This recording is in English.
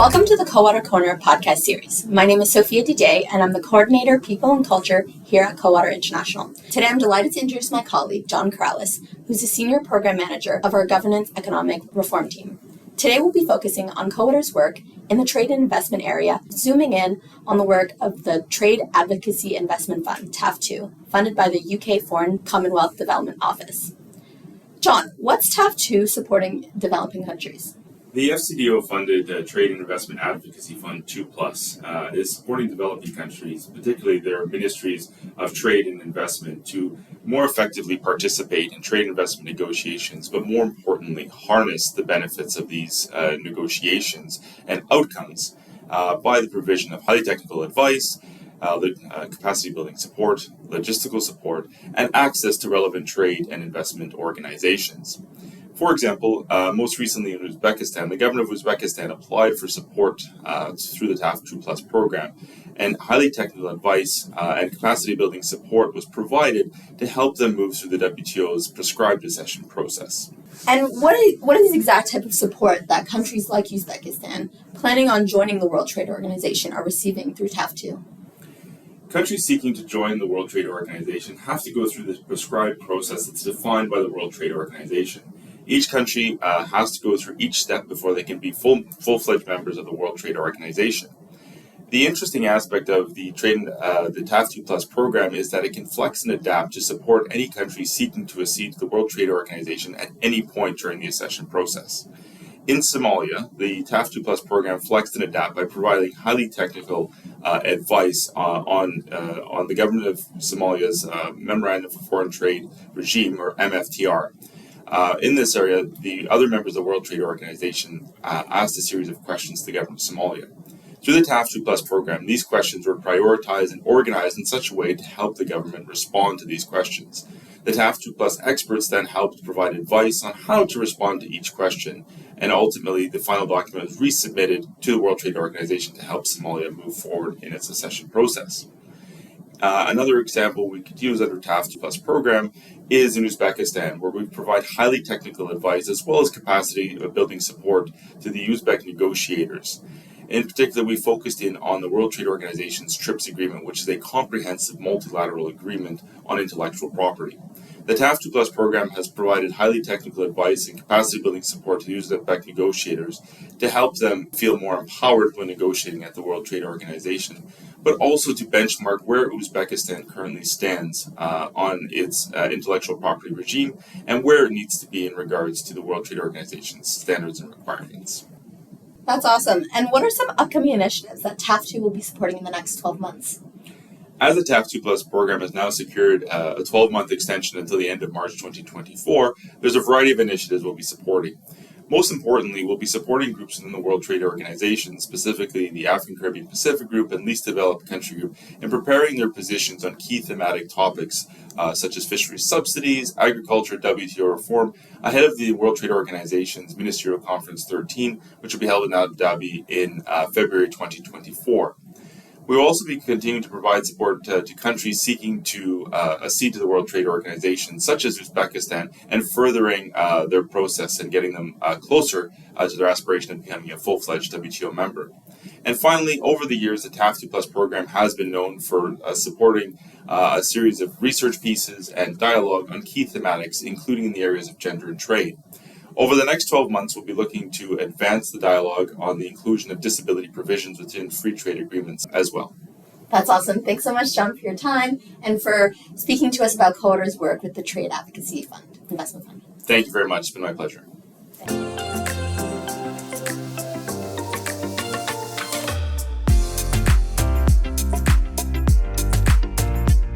Welcome to the COWATER Corner podcast series. My name is Sophia Didier, and I'm the Coordinator of People and Culture here at COWATER International. Today, I'm delighted to introduce my colleague, John Karalis, who's the Senior Program Manager of our Governance Economic Reform team. Today, we'll be focusing on COWATER's work in the trade and investment area, zooming in on the work of the Trade Advocacy Investment Fund, TAF2, funded by the UK Foreign Commonwealth Development Office. John, what's TAF2 supporting developing countries? The FCDO-funded Trade and Investment Advocacy Fund 2+, is supporting developing countries, particularly their ministries of trade and investment, to more effectively participate in trade and investment negotiations, but more importantly, harness the benefits of these negotiations and outcomes by the provision of highly technical advice, capacity building support, logistical support, and access to relevant trade and investment organizations. For example, most recently in Uzbekistan, the government of Uzbekistan applied for support through the TAF2+ program, and highly technical advice and capacity building support was provided to help them move through the WTO's prescribed accession process. And what is the exact type of support that countries like Uzbekistan planning on joining the World Trade Organization are receiving through TAF2? Countries seeking to join the World Trade Organization have to go through the prescribed process that's defined by the World Trade Organization. Each country has to go through each step before they can be full-fledged members of the World Trade Organization. The interesting aspect of the TAF2+ program is that it can flex and adapt to support any country seeking to accede to the World Trade Organization at any point during the accession process. In Somalia, the TAF2+ program flexed and adapted by providing highly technical advice on the government of Somalia's Memorandum for Foreign Trade regime, or MFTR. In this area, the other members of the World Trade Organization asked a series of questions to the government of Somalia. Through the TAF2+ program, these questions were prioritized and organized in such a way to help the government respond to these questions. The TAF2+ experts then helped provide advice on how to respond to each question, and ultimately the final document was resubmitted to the World Trade Organization to help Somalia move forward in its accession process. Another example we could use under TAF2+ program is in Uzbekistan, where we provide highly technical advice as well as capacity building support to the Uzbek negotiators. In particular, we focused in on the World Trade Organization's TRIPS agreement, which is a comprehensive multilateral agreement on intellectual property. The TAF2+ program has provided highly technical advice and capacity building support to the Uzbek negotiators to help them feel more empowered when negotiating at the World Trade Organization, but also to benchmark where Uzbekistan currently stands on its intellectual property regime and where it needs to be in regards to the World Trade Organization's standards and requirements. That's awesome. And what are some upcoming initiatives that TAF2 will be supporting in the next 12 months? As the TAF2+ program has now secured a 12-month extension until the end of March 2024, there's a variety of initiatives we'll be supporting. Most importantly, we'll be supporting groups within the World Trade Organization, specifically the African Caribbean Pacific Group and Least Developed Country Group, in preparing their positions on key thematic topics such as fisheries subsidies, agriculture, WTO reform, ahead of the World Trade Organization's Ministerial Conference 13, which will be held in Abu Dhabi in February 2024. We will also be continuing to provide support to countries seeking to accede to the World Trade Organization, such as Uzbekistan, and furthering their process and getting them closer to their aspiration of becoming a full-fledged WTO member. And finally, over the years, the TAF2+ program has been known for supporting a series of research pieces and dialogue on key thematics, including in the areas of gender and trade. Over the next 12 months, we'll be looking to advance the dialogue on the inclusion of disability provisions within free trade agreements as well. That's awesome. Thanks so much, John, for your time and for speaking to us about COWATER's work with the Trade Advocacy Fund, Investment Fund. Thank you very much. It's been my pleasure. Thanks.